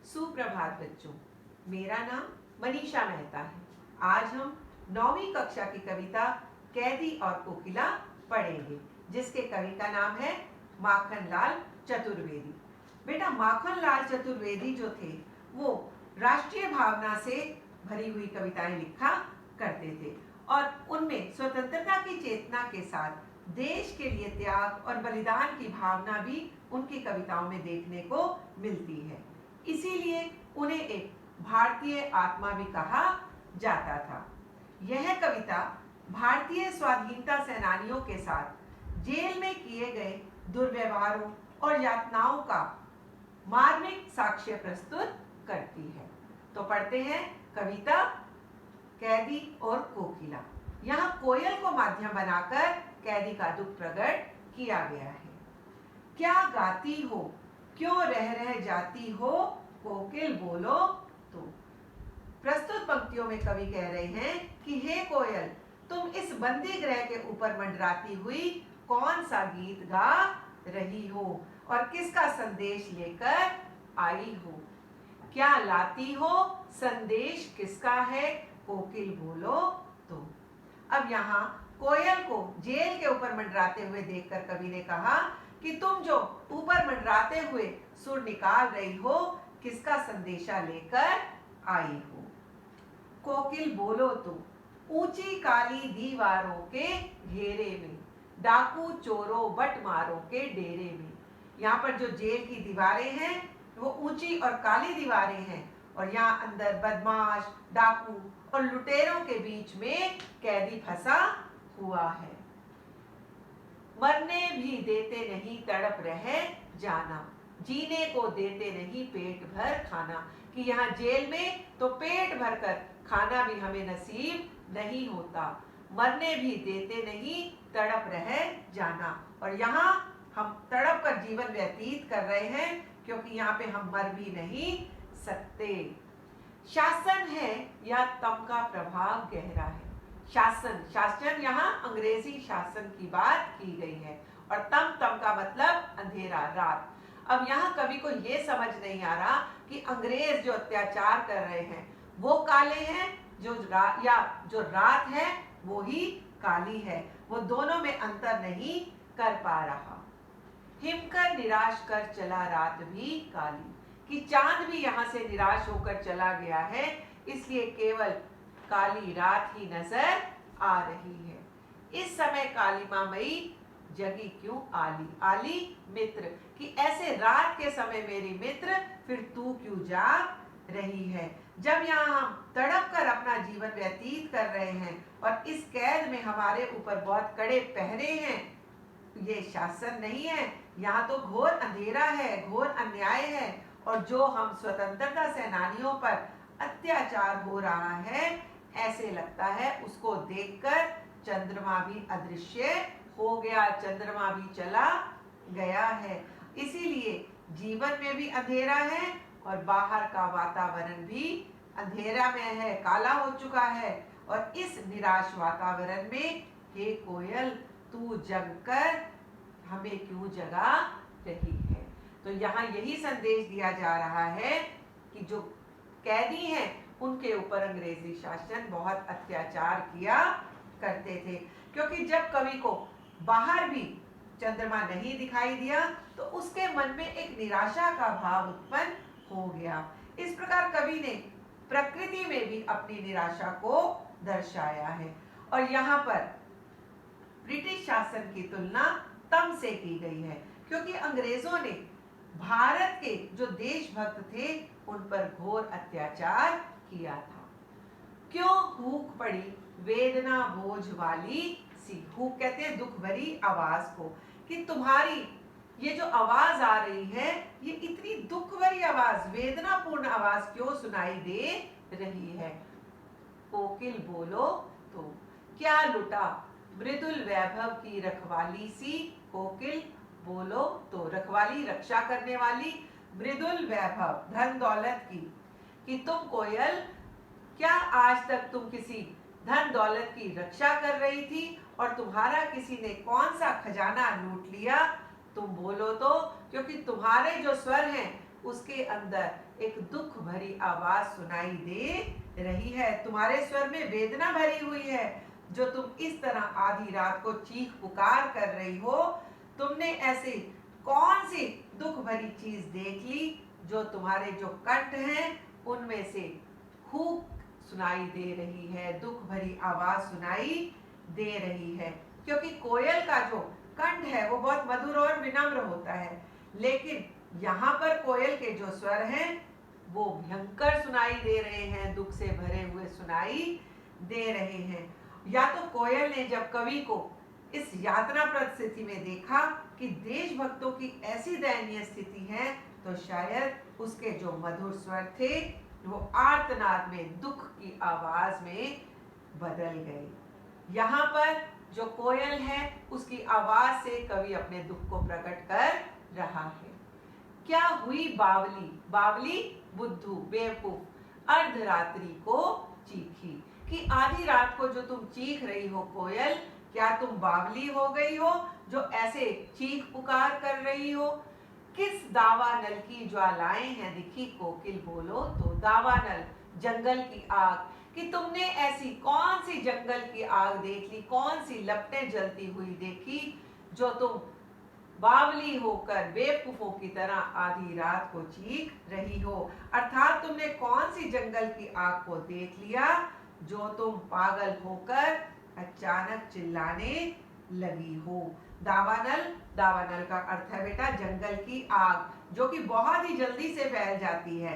सुप्रभात बच्चों, मेरा नाम मनीषा मेहता है। आज हम 9वीं कक्षा की कविता कैदी और कोकिला पढ़ेंगे, जिसके कवि का नाम है माखनलाल चतुर्वेदी। बेटा, माखनलाल चतुर्वेदी जो थे वो राष्ट्रीय भावना से भरी हुई कविताएं लिखा करते थे और उनमें स्वतंत्रता की चेतना के साथ देश के लिए त्याग और बलिदान की भावना भी उनकी कविताओं में देखने को मिलती है। इसीलिए उन्हें एक भारतीय आत्मा भी कहा जाता था। यह कविता भारतीय स्वाधीनता सेनानियों के साथ जेल में किए गए दुर्व्यवहारों और यातनाओं का मार्मिक साक्ष्य प्रस्तुत करती है। तो पढ़ते हैं कविता कैदी और कोकिला। यहाँ कोयल को माध्यम बनाकर कैदी का दुख प्रकट किया गया है। क्या गाती हो, क्यों रह जाती हो, कोकिल बोलो तो। प्रस्तुत पंक्तियों में कवि कह रहे हैं कि हे कोयल, तुम इस बंदी गृह के ऊपर मंडराती हुई कौन सा गीत गा रही हो और किसका संदेश लेकर आई हो। क्या लाती हो, संदेश किसका है, कोकिल बोलो तो। अब यहाँ कोयल को जेल के ऊपर मंडराते हुए देखकर कवि ने कहा कि तुम जो ऊपर मंडराते हुए सुर निकाल रही हो, किसका संदेशा लेकर आई हो। कोकिल बोलो तो, ऊंची काली दीवारों के घेरे में, डाकू चोरों बटमारों के डेरे में। यहाँ पर जो जेल की दीवारें हैं वो ऊंची और काली दीवारें हैं और यहाँ अंदर बदमाश, डाकू और लुटेरों के बीच में कैदी फंसा हुआ है। मरने भी देते नहीं तड़प रहे जाना, जीने को देते नहीं पेट भर खाना। कि यहाँ जेल में तो पेट भरकर खाना भी हमें नसीब नहीं होता, मरने भी देते नहीं तड़प रहे जाना। और यहाँ हम तड़प कर जीवन व्यतीत कर रहे हैं क्योंकि यहाँ पे हम मर भी नहीं सकते। शासन है या तम का प्रभाव गहरा है। शासन यहाँ अंग्रेजी शासन की बात की गई है और तम का मतलब अंधेरा, रात। अब यहाँ कवि को ये समझ नहीं आ रहा कि अंग्रेज जो अत्याचार कर रहे हैं वो काले हैं, जो रात है वो ही काली है। वो दोनों में अंतर नहीं कर पा रहा। हिमकर निराश कर चला रात भी काली, कि चांद भी यहाँ से निराश होकर चला गया है, इसलिए केवल काली रात ही नजर आ रही है। इस समय काली माँ मई जगी क्यों आली, आली मित्र, कि ऐसे रात के समय मेरी मित्र फिर तू क्यों जाग रही है। जब यहाँ हम तड़प कर अपना जीवन व्यतीत कर रहे हैं और इस कैद में हमारे ऊपर बहुत कड़े पहरे हैं, ये शासन नहीं है, यहाँ तो घोर अंधेरा है, घोर अन्याय है। और जो हम स्वतंत्रता सेनानियों पर अत्याचार हो रहा है, ऐसे लगता है उसको देखकर चंद्रमा भी अदृश्य हो गया, चंद्रमा भी चला गया है। इसीलिए जीवन में भी अंधेरा है और बाहर का वातावरण भी अंधेरा में है, काला हो चुका है। और इस निराश वातावरण में हे कोयल, तू जगकर हमें क्यों जगा रही है। तो यहाँ यही संदेश दिया जा रहा है कि जो कैदी हैं उनके ऊपर अंग्रेजी शासन बहुत अत्याचार किया करते थे, क्योंकि जब कवि को बाहर भी चंद्रमा नहीं दिखाई दिया तो उसके मन में एक निराशा का भाव उत्पन्न हो गया। इस प्रकार कवि ने प्रकृति में भी अपनी निराशा को दर्शाया है। और यहाँ पर ब्रिटिश शासन की तुलना तम से की गई है, क्योंकि अंग्रेजों ने भारत के जो देशभक्त थे उन पर घोर अत्याचार किया था। क्यों हूक पड़ी वेदना बोझ वाली सी, हूक कहते हैं दुख भरी आवाज को, कि तुम्हारी ये जो आवाज आ रही है ये इतनी दुख भरी आवाज, वेदनापूर्ण आवाज क्यों सुनाई दे रही है। कोकिल बोलो तो, क्या लुटा मृदुल वैभव की रखवाली सी, कोकिल बोलो तो, रखवाली रक्षा करने वाली, मृदुल वैभव धन दौलत की। कि तुम कोयल, क्या आज तक तुम किसी धन दौलत की रक्षा कर रही थी और तुम्हारा किसी ने कौन सा खजाना लूट लिया। तुम बोलो तो, क्योंकि तुम्हारे जो स्वर हैं उसके अंदर एक दुख भरी आवाज सुनाई दे रही है। तुम्हारे स्वर में वेदना भरी हुई है, जो तुम इस तरह आधी रात को चीख पुकार कर रही हो। तुमने ऐसी कौन सी दुख भरी चीज देख ली जो तुम्हारे जो कंठ हैं उनमें से खूब सुनाई दे रही है, दुख भरी आवाज सुनाई दे रही है। क्योंकि कोयल का जो कंठ है वो बहुत मधुर और विनम्र होता है, लेकिन यहाँ पर कोयल के जो स्वर हैं वो भयंकर सुनाई दे रहे हैं, दुख से भरे हुए सुनाई दे रहे हैं। या तो कोयल ने जब कवि को इस यातनाप्रद स्थिति में देखा कि देशभक्तों की ऐसी दयनीय स्थिति है, तो शायद उसके जो मधुर स्वर थे वो आर्तनाद में, दुख की आवाज में बदल गए। यहाँ पर जो कोयल है उसकी आवाज से कवि अपने दुख को प्रकट कर रहा है। क्या हुई बावली, बावली बुद्धू बेवकूफ अर्धरात्रि को चीखी, कि आधी रात को जो तुम चीख रही हो कोयल, क्या तुम बावली हो गई हो जो ऐसे चीख पुकार कर रही हो? किस दावानल की ज्वालाएं हैं दिखी कोकिल बोलो तो। दावानल जंगल की आग, कि तुमने ऐसी कौन सी जंगल की आग देख ली, कौन सी लपटें जलती हुई देखी जो तुम बावली होकर बेवकूफों की तरह आधी रात को चीख रही हो। अर्थात तुमने कौन सी जंगल की आग को देख लिया जो तुम पागल होकर अचानक चिल्लाने लगी हो। दावानल, दावानल का अर्थ है बेटा जंगल की आग, जो कि बहुत ही जल्दी से फैल जाती है।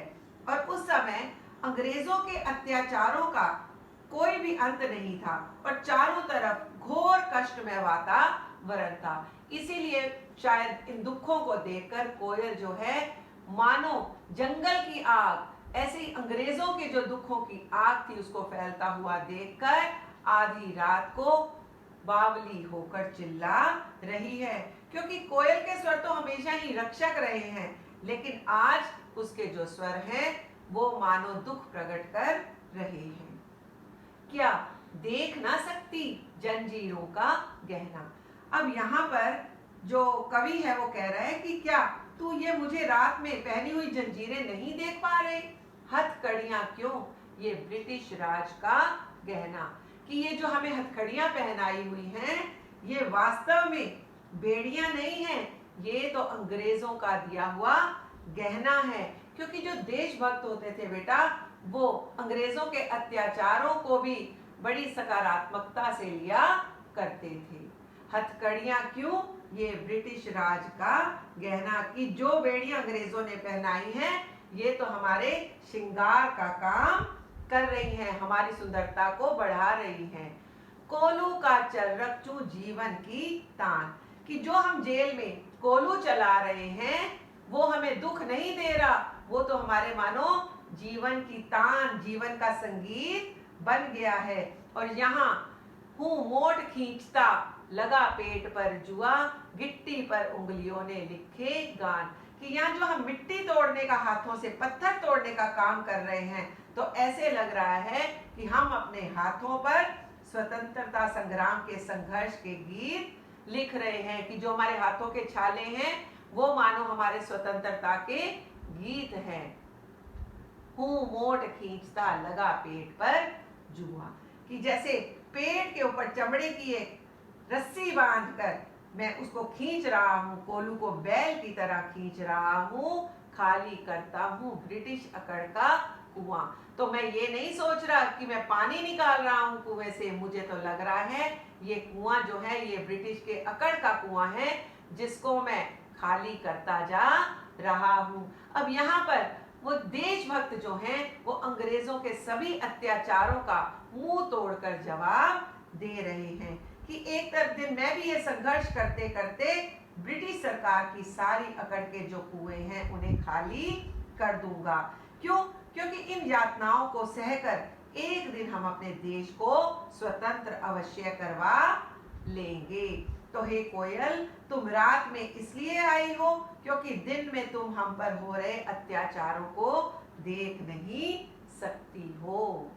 और उस समय अंग्रेजों के अत्याचारों का कोई भी अंत नहीं था और चारों तरफ घोर कष्टमय वातावरण था। इसीलिए शायद इन दुखों को देखकर कोयल जो है मानो जंगल की आग, ऐसे अंग्रेजों के जो दुखों की आग थी उसको फैलता हुआ देखकर आधी रात को बावली होकर चिल्ला रही है। क्योंकि कोयल के स्वर तो हमेशा ही रक्षक रहे हैं, लेकिन आज उसके जो स्वर हैं वो मानो दुख प्रकट कर रहे हैं। क्या देख ना सकती जंजीरों का गहना। अब यहाँ पर जो कवि है वो कह रहा है कि क्या तू ये मुझे रात में पहनी हुई जंजीरें नहीं देख पा रहे? हथकड़ियां क्यों, ये ब्रिटिश राज का गहना, कि ये जो हमें हथकड़ियां पहनाई हुई हैं ये वास्तव में बेड़ियां नहीं हैं, ये तो अंग्रेजों का दिया हुआ गहना है। क्योंकि जो देशभक्त होते थे बेटा वो अंग्रेजों के अत्याचारों को भी बड़ी सकारात्मकता से लिया करते थे। हथकड़ियां क्यों, ये ब्रिटिश राज का गहना, की जो बेड़ियां अंग्रेजों ने पहनाई हैं ये तो हमारे श्रृंगार का काम कर रही हैं, हमारी सुंदरता को बढ़ा रही हैं। कोलू का चल रखचू जीवन की तान, कि जो हम जेल में कोलू चला रहे हैं वो हमें दुख नहीं दे रहा, वो तो हमारे मानो जीवन की तान, जीवन का संगीत बन गया है। और यहाँ हूँ मोट खींचता लगा पेट पर जुआ, गिट्टी पर उंगलियों ने लिखे गान, कि यहाँ जो हम मिट्टी तोड़ने का, हाथों से पत्थर तोड़ने का काम कर रहे हैं तो ऐसे लग रहा है कि हम अपने हाथों पर स्वतंत्रता संग्राम के संघर्ष के गीत लिख रहे हैं, कि जो हमारे हाथों के छाले हैं वो मानो हमारे स्वतंत्रता के गीत हैं। हूँ मोट खींचता लगा पेट पर जुआ, कि जैसे पेट के ऊपर चमड़े की एक रस्सी बांधकर मैं उसको खींच रहा हूँ, कोलू को बैल की तरह खींच रहा हूँ, खाली करता हूँ ब्रिटिश अकड़ का कुआं। तो मैं ये नहीं सोच रहा कि मैं पानी निकाल रहा हूँ कुएं से, मुझे तो लग रहा है ये कुआं जो है ये ब्रिटिश के अकड़ का कुआं है जिसको मैं खाली करता जा रहा हूँ। अब यहाँ पर वो देशभक्त जो हैं वो अंग्रेजों के सभी अत्याचारों का मुंह तोड़कर जवाब दे रहे हैं, कि एक तरफ दिन मैं भी ये संघर्ष करते करते ब्रिटिश सरकार की सारी अकड़ के जो कुएं हैं उन्हें खाली कर दूंगा। क्यों? क्योंकि इन यातनाओं को सहकर एक दिन हम अपने देश को स्वतंत्र अवश्य करवा लेंगे। तो हे कोयल, तुम रात में इसलिए आई हो क्योंकि दिन में तुम हम पर हो रहे अत्याचारों को देख नहीं सकती हो।